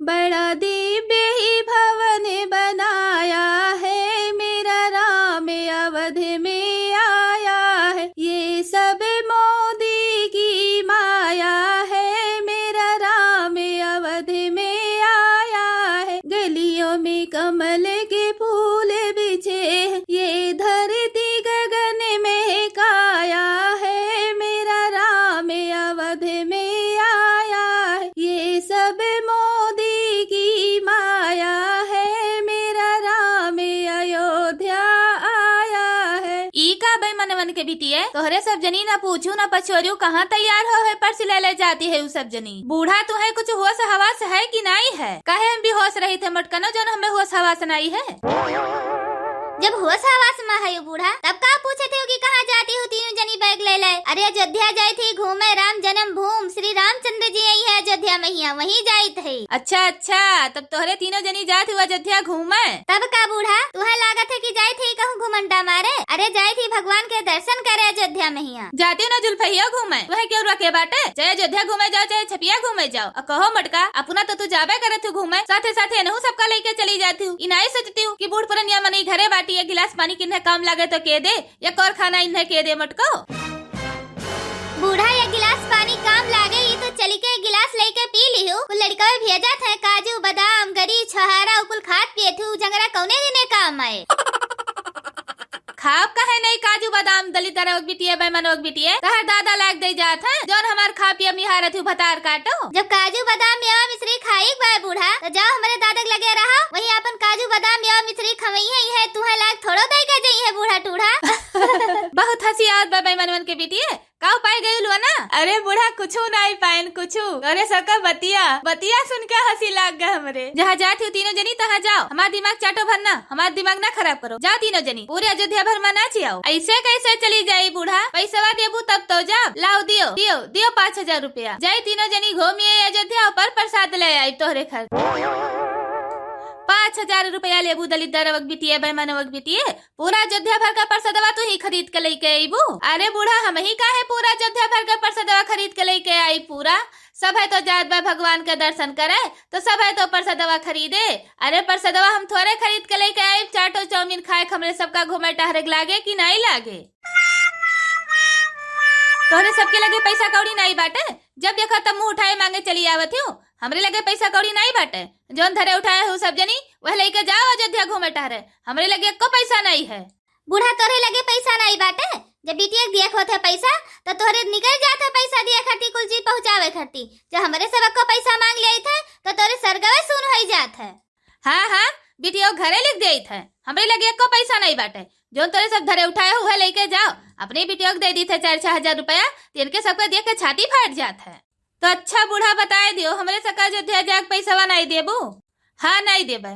बड़ा दिव्य ही भवन बनाया है, मेरा राम अवध में आया है। ये सब मोदी की माया है, मेरा राम अवध में आया है। गलियों में कमल के फूल बिछे हैं, ये धरती गगन में काया है, मेरा राम अवध में आया है। ये सब मोदी की माया है, मेरा राम अयोध्या आया है। ई का बेमनवन के बिटिए तोहरे सब जनी ना पूछू ना पछोरू कहाँ तैयार हो है पर सिले ले जाती है उ सब जनी। बूढ़ा तुम्हें कुछ होश हवास है कि नहीं है? कहे हम भी होश रही थे मटकनो जो हमें होश हवास नहीं है। जब होश हवास में है बूढ़ा तब का पूछे थे कि कहाँ जाती हो तीनों जनी बैग ले ले? अरे अयोध्या जाई थी घूमे, राम जन्म भूमि श्री रामचंद्र जी आई है अयोध्या में ही वहीं जाई थे। अच्छा अच्छा, तब तोहरे तीनों जनी जाती हुआ अयोध्या घूमे? तब का बूढ़ा तुहे लागत है कि जाई थी कहूँ घुमंडा मारे? अरे जाई थी भगवान के दर्शन करे अयोध्या में ही। जाती हो ना जुल्फैया घूमे, तुहे क्यों रखे बाटे? चाहे अयोध्या घूमे जाओ चाहे छपिया घूमे जाओ। और कहो मटका अपना तो तू जाबे करे तू घूमे, साथे साथे नहु सबका लेके चली जाती हूँ। इनाई सोचती हूँ कि बूढ़ पुरनिया मनी घरे बाटी एक गिलास पानी किन्हें काम लागे तो के दे, या और खाना इन्हें के दे मटको। बूढ़ा ये गिलास पानी काम लागे ये तो चली के गिलास लेके पी लियो। लड़का भेजा था काजू बादाम गरी छहारा उकुल खात पिए थे जंगरा कौने दिने काम आए। खाब कहे नहीं काजू बादाम दलित तरह बिटिया बेमनोग बिटिया तहर दादा लाग दे जात है जोन हमार खा पिया मिहारत हूँ भतार काटो। जब काजू बादाम मेवा मिश्री खाई बाय बूढ़ा तो जाओ हमारे दादा लगे रहा वही अपन काजू बादाम मेवा मिश्री खवई है तुहे लाग थोड़ो दे के जाई है बूढ़ा टूढ़ा। बहुत हंसी आवत बा बेमनवन के बिटिया का पाए गई लो ना? अरे बूढ़ा कुछू नहीं पाइन कुछू। अरे सका बतिया बतिया सुन के हंसी लाग गए हमरे। जहाँ जाती हो तीनों जनी तहाँ जाओ, हमारा दिमाग चाटो भरना, हमारा दिमाग ना खराब करो। जाओ तीनों जनी पूरे अयोध्या भर में नाची आओ। ऐसे कैसे चली जाई बूढ़ा? पैसा देबू तब तो जाओ। लाओ दियो दियो दियो 5000 रुपया। जाई तीनों जनी घूमिए अयोध्या पर प्रसाद ले आई तोहरे घर। 5000 रुपया लेबू दलित दरवक बिटिए बेमनवक बिटिए पूरा अयोध्या भर का प्रसादवा तू ही खरीद के लेके आईबू। अरे बूढ़ा हम ही काहे पूरा अयोध्या भर का प्रसादवा खरीद के लेके आई? पूरा सब है तो जात बा भगवान के दर्शन करे तो सब है तो प्रसादवा खरीदे। अरे प्रसादवा हम थोड़े खरीद के लेके आई, चाटो चाउमीन खाए हमरे सबका घूमे टहरे लागे कि नहीं लागे? तोहरे सबके लगे पैसा कौड़ी नहीं बाटे, जब देखो तब मुंह उठाए मांगे चली आवत हूँ। हमरे लगे पैसा कौड़ी नहीं बाटे, जोन धरे उठाए हो सब जनी वह लेके जाओ अयोध्या घूमे टहरे। हमरे लगे को पैसा नहीं है। बूढ़ा तोरे लगे पैसा नहीं बाटे, जब बिटिया दिया होते पैसा तो तोरे निकल जाते पैसा दिया खरती कुल चीज पहुँचावे खरती। जब हमारे सबक को पैसा मांग ले थे तो तोरे सरगवे सुन हो जात है। हाँ हाँ बिटिया घरे लिख दे थे, हमरे लगे को पैसा नहीं बाटे, जो तोरे सब धरे उठाए हुए लेके जाओ। अपने बिटिया को दे दी थे 4-6 हजार रुपया, तिनके सबके देख के छाती फाट जात है। तो अच्छा बूढ़ा बताए दियो हमरे सका अयोध्या जाग पैसा नहीं देबू? हाँ नहीं देबे।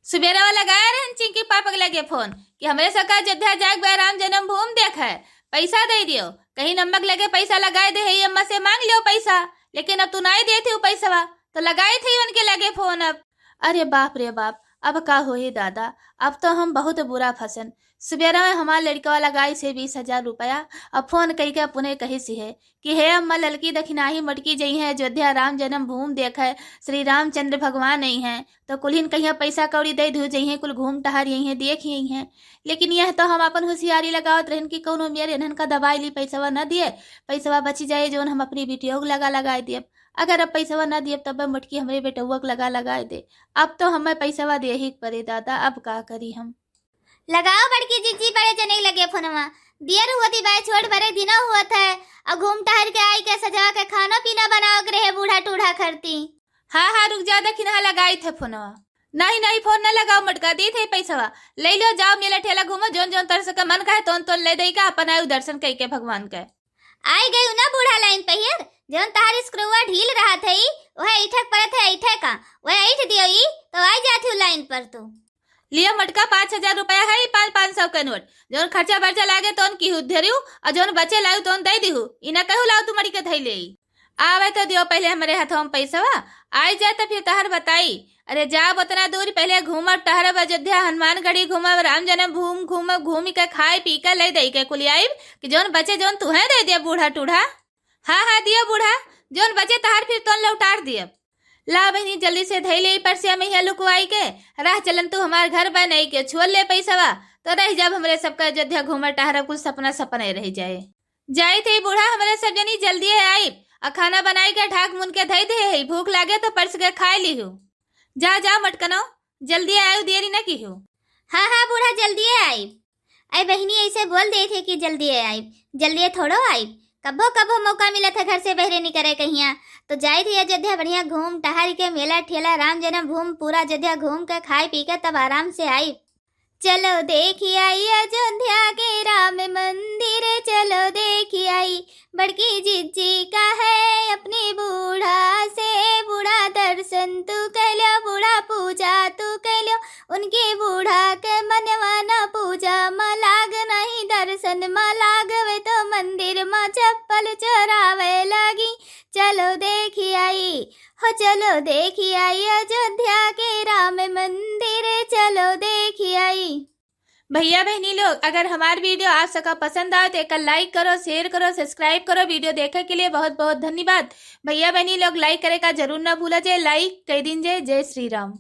सुबेरा वाला लगाया रहे चिंकी पापा के लगे फोन कि हमरे सका अयोध्या जाग राम जन्म भूमि देख है, पैसा दे दियो। कहीं नमक लगे पैसा लगाए दे है अम्मा से मांग लियो पैसा, लेकिन अब तू नहीं देती हूँ पैसा तो लगाए थे उनके लगे फोन। अब अरे बाप रे बाप, अब का हो ही दादा, अब तो हम बहुत बुरा फसन। सुबेरा में हमारे लड़का वाला गाय से 20,000 रुपया अब फोन कही के पुणे कही सी है कि हे अम्मा ललकी दखिनाही मटकी जई है अयोध्या राम जन्म भूमि देख है श्री रामचंद्र भगवान नहीं है तो कुलहिन कहिया पैसा कौड़ी दे धु जई है कुल घूम टहर यही है देख यही है। लेकिन यह तो हम अपन होशियारी लगावत रहन की कौनो मेरे इन्हन का दवाई ली पैसा न दिए, पैसा बची जाए जो हम अपनी बेटियों को लगाए दिए। अगर अब पैसा न दिए तब मटकी हमारे बेटुआ को लगाए दे। अब तो हमें पैसा दे ही पड़े दादा, अब का करी हम? लगाओ बड़की जीजी बड़े जने लगे फोनवा दियर हुआ थी बाय छोड़ बड़े दिना हुआ था और घूम टहर के आई के सजा के खाना पीना बनाओ के रहे बूढ़ा टूढ़ा करती। हाँ हाँ रुक जा दखिना लगाई थे फोनवा। नहीं नहीं फोन न लगाओ मटका दी थे पैसा ले लो जाओ मेला ठेला घूमो जोन जोन तरह का मन का है तो ले दे का अपन आयु दर्शन कई के भगवान के। आई गई ना बूढ़ा लाइन पे हियर जोन तार स्क्रूवा ढील रहा था वह ऐठक पर थे ऐठे का वह ऐठ दियो तो आई जाती लाइन पर। तो लियो मटका 5,000 रुपया है 500 का नोट, जोन खर्चा बर्चा लागे तो की उधरियो और जोन बचे लाऊ तो दे दिहु। इना कहू लाऊ तू मड़ी के थई ले आवे तो दियो पहले हमारे हाथों में पैसा आई जाए तो फिर तहर बताई। अरे जाओ उतना दूर पहले घूमब टहरब अयोध्या हनुमानगढ़ी घूमब राम जन्म भूमि घूमब घूमी के खाए पी के ले दे के कुल आईब कि जोन बचे जोन तुहे दे दिया बूढ़ा टूढ़ा। हाँ हाँ दियो बूढ़ा जोन बचे तहर फिर तो लौटार दियब। ला बहनी जल्दी से धई ले परसिया में ही लुकवाई के राह चलन तू हमार घर बनाई के छोड़ ले पैसावा तो रह जब हमरे सबका अयोध्या घूमर टहरा कुछ सपना सपने रह जाए थे बूढ़ा हमरे सब जनी जल्दी आई और खाना बनाई के ढाक मुन के धई दे भूख लागे तो परस के खाए ली हो जा मटकनो जल्दी आयो देरी न की हो। हाँ हाँ बूढ़ा जल्दी आई। अरे बहनी ऐसे बोल दे थे कि जल्दी आई, जल्दी थोड़ो आई। कभो कभो मौका मिला था घर से बहरे नहीं करे कहिया तो जाई थी अयोध्या बढ़िया घूम टहर के मेला ठेला राम जन्म भूमि पूरा अयोध्या घूम के खाए पी के तब आराम से आई। चलो देखी आई अयोध्या के राम मंदिर, चलो देखी आई बड़की जीजी का है अपने बूढ़ा से। बूढ़ा दर्शन तू कैलो, बूढ़ा पूजा तू कैलो, उनके बूढ़ा के मनवा न पूजा म लाग नहीं दर्शन म लागवे तो मंदिर में चप्पल चरावे लगी। चलो देखी आई हो, चलो देखी आई अयोध्या के राम मंदिर, चलो देखी आई। भैया बहनी लोग अगर हमारी वीडियो आप सबका पसंद आए तो एक लाइक करो, शेयर करो, सब्सक्राइब करो। वीडियो देखने के लिए बहुत बहुत धन्यवाद। भैया बहनी लोग लाइक करे का जरूर ना भूला जाए। लाइक कर दीजिए। जय श्री राम।